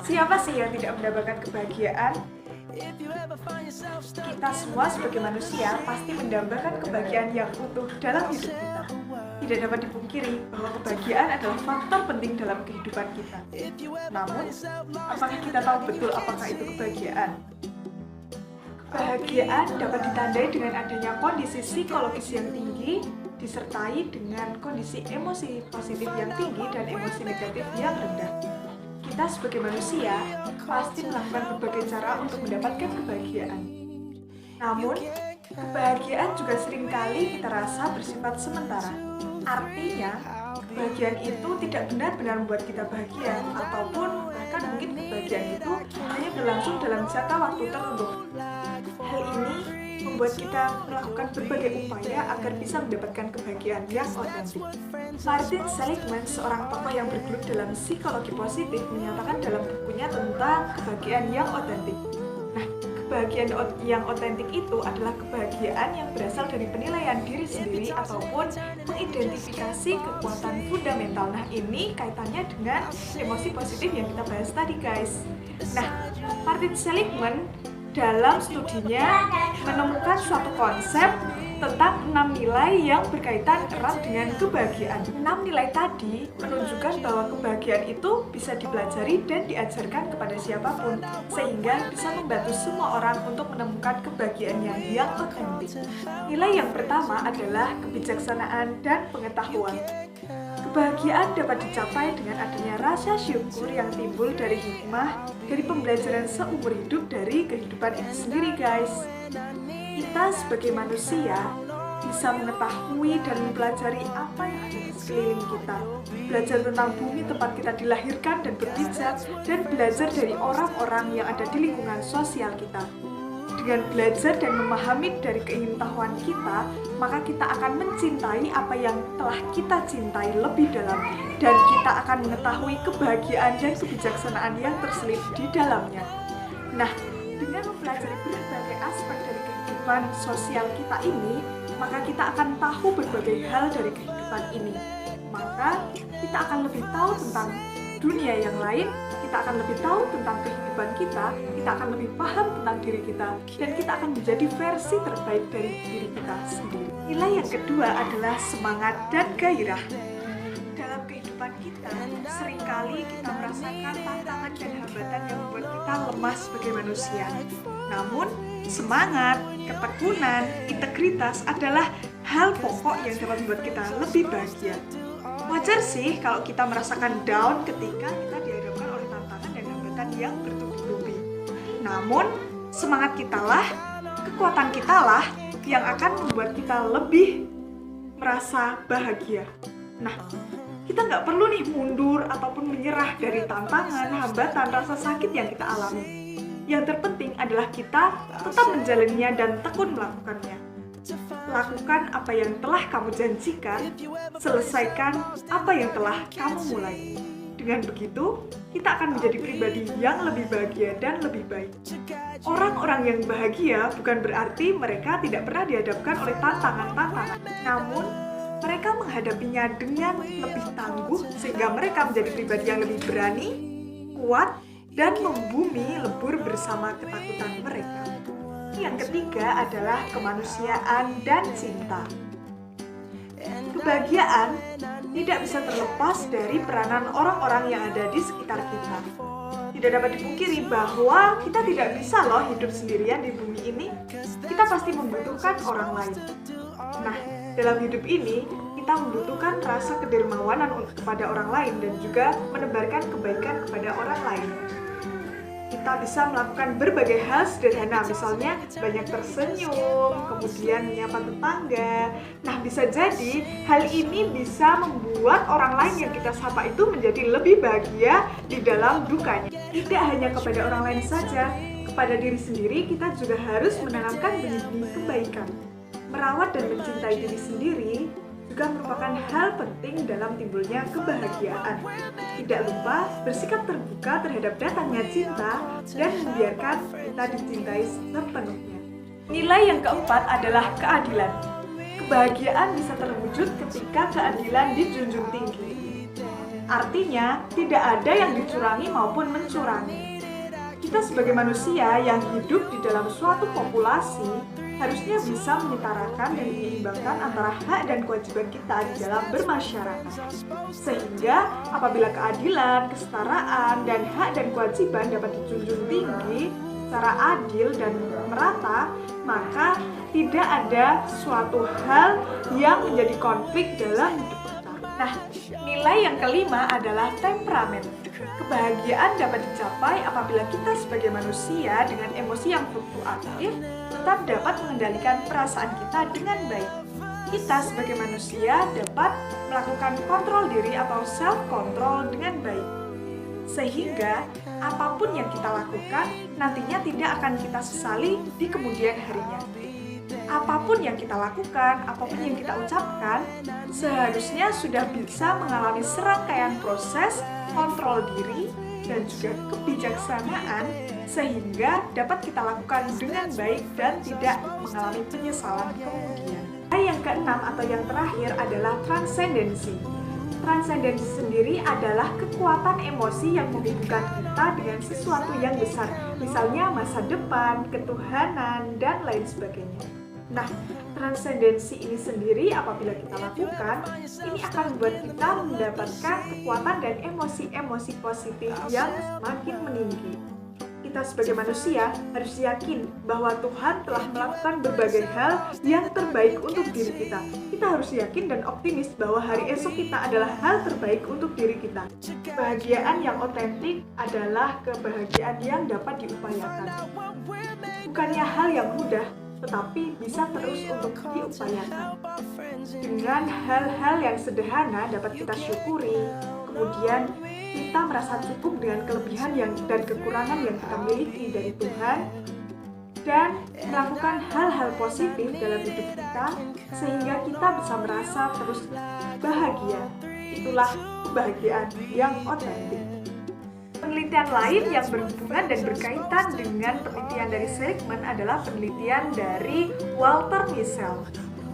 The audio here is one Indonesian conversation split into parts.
Siapa sih yang tidak mendapatkan kebahagiaan? Kita semua sebagai manusia pasti mendambakan kebahagiaan yang utuh dalam hidup kita. Tidak dapat dipungkiri bahwa kebahagiaan adalah faktor penting dalam kehidupan kita. Namun, apakah kita tahu betul apakah itu kebahagiaan? Kebahagiaan dapat ditandai dengan adanya kondisi psikologis yang tinggi, disertai dengan kondisi emosi positif yang tinggi dan emosi negatif yang rendah. Kita sebagai manusia pasti melakukan berbagai cara untuk mendapatkan kebahagiaan. Namun, kebahagiaan juga seringkali kita rasa bersifat sementara. Artinya, kebahagiaan itu tidak benar-benar membuat kita bahagia, ataupun bahkan mungkin kebahagiaan itu hanya berlangsung dalam jangka waktu tertentu. Hal ini membuat kita melakukan berbagai upaya agar bisa mendapatkan kebahagiaan yang otentik. Martin Seligman, seorang tokoh yang bergelut dalam psikologi positif, menyatakan dalam bukunya tentang kebahagiaan yang otentik. Nah, kebahagiaan yang otentik itu adalah kebahagiaan yang berasal dari penilaian diri sendiri ataupun mengidentifikasi kekuatan fundamental. Nah, ini kaitannya dengan emosi positif yang kita bahas tadi, guys. Nah, Martin Seligman dalam studinya menemukan suatu konsep tentang 6 nilai yang berkaitan erat dengan kebahagiaan. 6 nilai tadi menunjukkan bahwa kebahagiaan itu bisa dipelajari dan diajarkan kepada siapapun, sehingga bisa membantu semua orang untuk menemukan kebahagiaan yang otentik. Nilai yang pertama adalah kebijaksanaan dan pengetahuan. Kebahagiaan dapat dicapai dengan adanya rasa syukur yang timbul dari hikmah, dari pembelajaran seumur hidup dari kehidupan itu sendiri, guys. Kita sebagai manusia bisa mengetahui dan mempelajari apa yang ada di sekeliling kita. Belajar tentang bumi tempat kita dilahirkan dan berpijak, dan belajar dari orang-orang yang ada di lingkungan sosial kita. Dengan belajar dan memahami dari keingintahuan kita, maka kita akan mencintai apa yang telah kita cintai lebih dalam, dan kita akan mengetahui kebahagiaan dan kebijaksanaan yang terselip di dalamnya. Nah, dengan mempelajari berbagai aspek dari kehidupan sosial kita ini, maka kita akan tahu berbagai hal dari kehidupan ini. Maka kita akan lebih tahu tentang dunia yang lain, kita akan lebih tahu tentang kehidupan kita akan lebih paham tentang diri kita, dan kita akan menjadi versi terbaik dari diri kita sendiri. Nilai yang kedua adalah semangat dan gairah. Dalam kehidupan kita, seringkali kita merasakan tantangan dan hambatan yang membuat kita lemah sebagai manusia. Namun, semangat, ketekunan, integritas adalah hal pokok yang dapat membuat kita lebih bahagia. Wajar sih kalau kita merasakan down ketika kita dihadapkan oleh tantangan dan hambatan yang bertubi-tubi. Namun, semangat kitalah, kekuatan kitalah yang akan membuat kita lebih merasa bahagia. Nah, kita nggak perlu nih mundur ataupun menyerah dari tantangan, hambatan, rasa sakit yang kita alami. Yang terpenting adalah kita tetap menjalaninya dan tekun melakukannya. Lakukan apa yang telah kamu janjikan, selesaikan apa yang telah kamu mulai. Dengan begitu, kita akan menjadi pribadi yang lebih bahagia dan lebih baik. Orang-orang yang bahagia bukan berarti mereka tidak pernah dihadapkan oleh tantangan-tantangan. Namun, mereka menghadapinya dengan lebih tangguh sehingga mereka menjadi pribadi yang lebih berani, kuat, dan membumi lebur bersama ketakutan mereka. Yang ketiga adalah kemanusiaan dan cinta. Kebahagiaan tidak bisa terlepas dari peranan orang-orang yang ada di sekitar kita. Tidak dapat dipungkiri bahwa kita tidak bisa loh hidup sendirian di bumi ini. Kita pasti membutuhkan orang lain. Nah, dalam hidup ini, kita membutuhkan rasa kedermawanan kepada orang lain dan juga menebarkan kebaikan kepada orang lain. Kita bisa melakukan berbagai hal sederhana, misalnya banyak tersenyum, kemudian menyapa tetangga. Nah, bisa jadi hal ini bisa membuat orang lain yang kita sapa itu menjadi lebih bahagia di dalam dukanya. Tidak hanya kepada orang lain saja, kepada diri sendiri kita juga harus menanamkan benih-benih kebaikan. Merawat dan mencintai diri sendiri juga merupakan hal penting dalam timbulnya kebahagiaan. Tidak lupa bersikap terbuka terhadap datangnya cinta dan membiarkan kita dicintai sepenuhnya. Nilai yang keempat adalah keadilan. Kebahagiaan bisa terwujud ketika keadilan dijunjung tinggi. Artinya, tidak ada yang dicurangi maupun mencurangi. Kita sebagai manusia yang hidup di dalam suatu populasi harusnya bisa menyetarakan dan menyeimbangkan antara hak dan kewajiban kita di dalam bermasyarakat. Sehingga apabila keadilan, kesetaraan, dan hak dan kewajiban dapat dijunjung tinggi secara adil dan merata, maka tidak ada suatu hal yang menjadi konflik dalam hidup kita. Nah, nilai yang kelima adalah temperamen. Kebahagiaan dapat dicapai apabila kita sebagai manusia dengan emosi yang fluktuatif tetap dapat mengendalikan perasaan kita dengan baik. Kita sebagai manusia dapat melakukan kontrol diri atau self-control dengan baik. Sehingga apapun yang kita lakukan nantinya tidak akan kita sesali di kemudian harinya. Apapun yang kita lakukan, apapun yang kita ucapkan, seharusnya sudah bisa mengalami serangkaian proses kontrol diri dan juga kebijaksanaan sehingga dapat kita lakukan dengan baik dan tidak mengalami penyesalan kemudian. Yang keenam atau yang terakhir adalah transendensi. Transendensi sendiri adalah kekuatan emosi yang menghubungkan kita dengan sesuatu yang besar, misalnya masa depan, ketuhanan, dan lain sebagainya. Nah, transendensi ini sendiri apabila kita lakukan, ini akan membuat kita mendapatkan kekuatan dan emosi-emosi positif yang semakin meninggi. Kita sebagai manusia harus yakin bahwa Tuhan telah melakukan berbagai hal yang terbaik untuk diri kita. Kita harus yakin dan optimis bahwa hari esok kita adalah hal terbaik untuk diri kita. Kebahagiaan yang otentik adalah kebahagiaan yang dapat diupayakan. Bukannya hal yang mudah, tetapi bisa terus untuk diupayakan. Dengan hal-hal yang sederhana dapat kita syukuri, kemudian kita merasa cukup dengan kelebihan dan kekurangan yang kita miliki dari Tuhan, dan melakukan hal-hal positif dalam hidup kita, sehingga kita bisa merasa terus bahagia. Itulah kebahagiaan yang otentik. Penelitian lain yang berhubungan dan berkaitan dengan penelitian dari Seligman adalah penelitian dari Walter Mischel.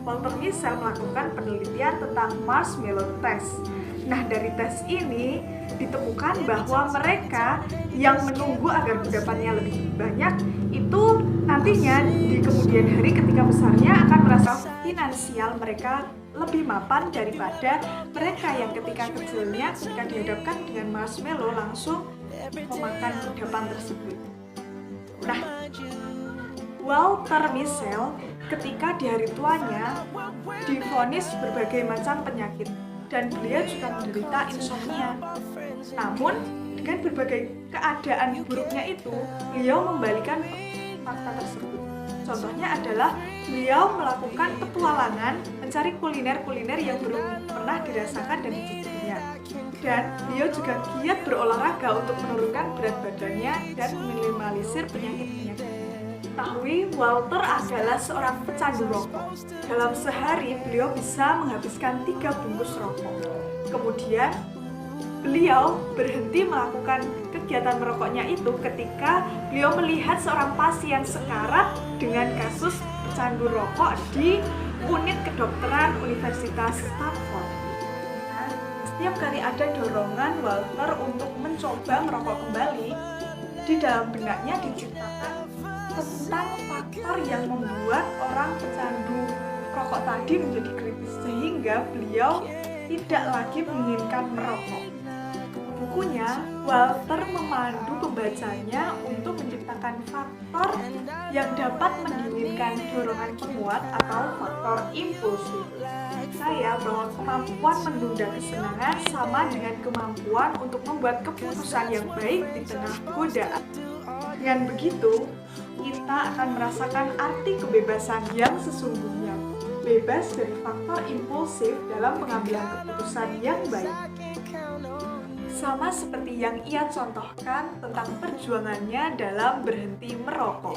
Walter Mischel melakukan penelitian tentang marshmallow test. Nah, dari tes ini ditemukan bahwa mereka yang menunggu agar kudapannya lebih banyak itu nantinya di kemudian hari ketika besarnya akan merasa finansial mereka lebih mapan daripada mereka yang ketika kecilnya ketika dihadapkan dengan marshmallow langsung memakan kudapan tersebut. Nah, Walter Mischel ketika di hari tuanya divonis berbagai macam penyakit dan beliau juga menderita insomnia. Namun dengan berbagai keadaan buruknya itu, beliau membalikan fakta tersebut. Contohnya adalah beliau melakukan petualangan mencari kuliner-kuliner yang belum pernah dirasakan dan dicicipinya. Dan beliau juga giat berolahraga untuk menurunkan berat badannya dan meminimalisir penyakit-penyakit. Ketahui, Walter adalah seorang pecandu rokok. Dalam sehari, beliau bisa menghabiskan 3 bungkus rokok. Kemudian, beliau berhenti melakukan kegiatan merokoknya itu ketika beliau melihat seorang pasien sekarat dengan kasus pecandu rokok di unit kedokteran Universitas Stanford. Nah, setiap kali ada dorongan Walter untuk mencoba merokok kembali, di dalam benaknya diciptakan tentang faktor yang membuat orang pecandu rokok tadi menjadi kritis sehingga beliau tidak lagi menginginkan merokok. Bukunya, Walter memandu pembacanya untuk menciptakan faktor yang dapat mendinginkan dorongan penguat atau faktor impulsif. Saya bahwa kemampuan menunda kesenangan sama dengan kemampuan untuk membuat keputusan yang baik di tengah godaan. Dengan begitu, kita akan merasakan arti kebebasan yang sesungguhnya, bebas dari faktor impulsif dalam pengambilan keputusan yang baik. Sama seperti yang ia contohkan tentang perjuangannya dalam berhenti merokok.